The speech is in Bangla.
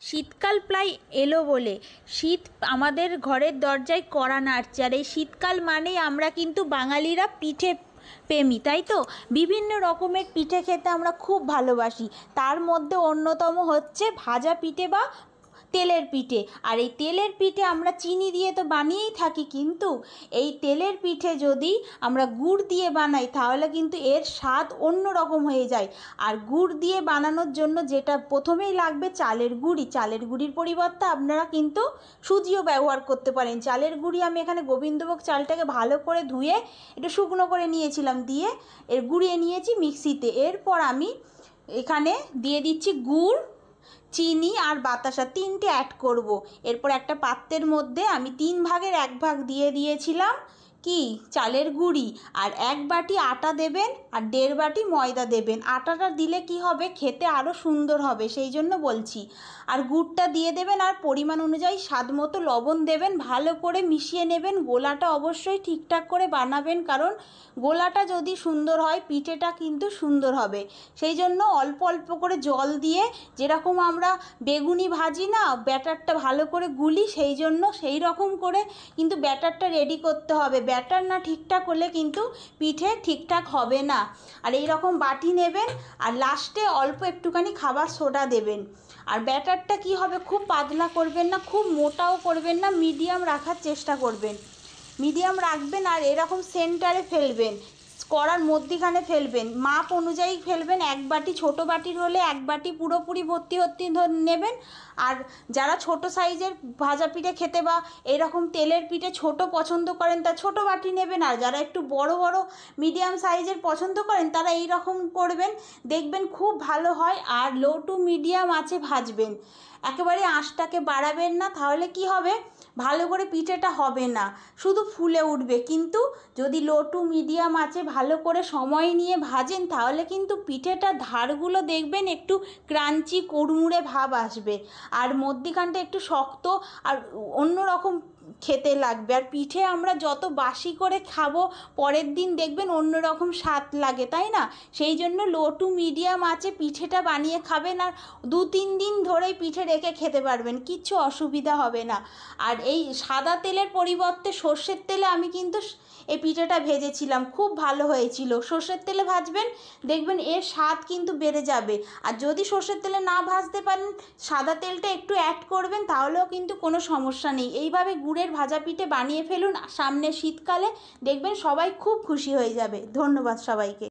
শীতকাল প্রায় এলো বলে শীত আমাদের ঘরের দরজায় কড়া নাড়ছে। আর এই শীতকাল মানেই আমরা কিন্তু বাঙালিরা পিঠে প্রেমী, তাই তো? বিভিন্ন রকমের পিঠে খেতে আমরা খুব ভালোবাসি। তার মধ্যে অন্যতম হচ্ছে ভাজা পিঠে বা তেলের পিঠে। আর এই তেলের পিঠে আমরা চিনি দিয়ে তো বানিয়েই থাকি, কিন্তু এই তেলের পিঠে যদি আমরা গুড় দিয়ে বানাই তাহলে কিন্তু এর স্বাদ অন্য রকম হয়ে যায়। আর গুড় দিয়ে বানানোর জন্য যেটা প্রথমেই লাগবে চালের গুঁড়ি। চালের গুঁড়ির পরিবর্তে আপনারা কিন্তু সুজিও ব্যবহার করতে পারেন। চালের গুঁড়ি আমি এখানে গোবিন্দভোগ চালটাকে ভালো করে ধুয়ে একটু শুকনো করে নিয়েছিলাম, দিয়ে এর গুঁড়িয়ে নিয়েছি মিক্সিতে। এরপর আমি এখানে দিয়ে দিচ্ছি গুড়, চিনি আর বাতাসা, তিনটে অ্যাড করব। এরপর একটা পাত্রের মধ্যে আমি 3 ভাগের 1 ভাগ দিয়ে দিয়েছিলাম কি চালের গুঁড়ি, আর 1 বাটি আটা দেবেন আর 1.5 বাটি ময়দা দেবেন। আটাটা দিলে কি হবে, খেতে আরও সুন্দর হবে, সেই জন্য বলছি। আর গুড়টা দিয়ে দেবেন আর পরিমাণ অনুযায়ী স্বাদ মতো লবণ দেবেন। ভালো করে মিশিয়ে নেবেন। গোলাটা অবশ্যই ঠিকঠাক করে বানাবেন, কারণ গোলাটা যদি সুন্দর হয় পিঠেটা কিন্তু সুন্দর হবে। সেই জন্য অল্প অল্প করে জল দিয়ে, যেরকম আমরা বেগুনি ভাজি না, ব্যাটারটা ভালো করে গুলি, সেই জন্য সেই রকম করে কিন্তু ব্যাটারটা রেডি করতে হবে। ব্যাটার না ঠিকঠাক হলে কিন্তু পিঠে ঠিকঠাক হবে না। আর এই রকম বাটি নেবেন আর লাস্টে অল্প একটুখানি খাবার সোডা দেবেন। আর ব্যাটারটা কি হবে, খুব পাতলা করবেন না, খুব মোটাও করবেন না, মিডিয়াম রাখার চেষ্টা করবেন। মিডিয়াম রাখবেন আর এরকম সেন্টারে ফেলবেন, কড়ার মধ্যিখানে ফেলবেন, মাপ অনুযায়ী ফেলবেন। 1 বাটি, ছোটো বাটির হলে 1 বাটি পুরোপুরি ভর্তি ভর্তি নেবেন। আর যারা ছোট সাইজের ভাজা পিঠে খেতে বা এরকম তেলের পিঠে ছোট পছন্দ করেন তা ছোট বাটি নেবেন। আর যারা একটু বড় বড় মিডিয়াম সাইজের পছন্দ করেন তারা এই রকম করবেন, দেখবেন খুব ভালো হয়। আর লো টু মিডিয়াম আঁচে ভাজবেন, একেবারে আঁচটাকে বাড়াবেন না, তাহলে কি হবে, ভালো করে পিঠেটা হবে না, শুধু ফুলে উঠবে। কিন্তু যদি লো টু মিডিয়াম আঁচে ভালো করে সময় নিয়ে ভাজেন তাহলে কিন্তু পিঠেটার ধারগুলো দেখবেন একটু ক্রাঞ্চি কুড়মুড়ে ভাব আসবে, আর মধ্যিখানটা একটু শক্ত আর অন্যরকম খেতে লাগবে। আর পিঠে আমরা যত বাসি করে খাবো পরের দিন দেখবেন অন্যরকম স্বাদ লাগে, তাই না? সেই জন্য লো টু মিডিয়াম আঁচে পিঠেটা বানিয়ে খাবেন, আর 2-3 দিন ধরেই পিঠে রেখে খেতে পারবেন, কিচ্ছু অসুবিধা হবে না। আর এই সাদা তেলের পরিবর্তে সর্ষের তেলে আমি কিন্তু এই পিঠেটা ভেজেছিলাম, খুব ভালো হয়েছিল। সর্ষের তেলে ভাজবেন, দেখবেন এর স্বাদ কিন্তু বেড়ে যাবে। আর যদি সর্ষের তেলে না ভাজতে পারেন, সাদা তেলটা একটু অ্যাড করবেন, তাহলেও কিন্তু কোনো সমস্যা নেই। এইভাবে গুড়ের ভাজা পিঠে বানিয়ে ফেলুন সামনে শীতকালে, দেখবেন সবাই খুব খুশি হয়ে যাবে। ধন্যবাদ সবাইকে।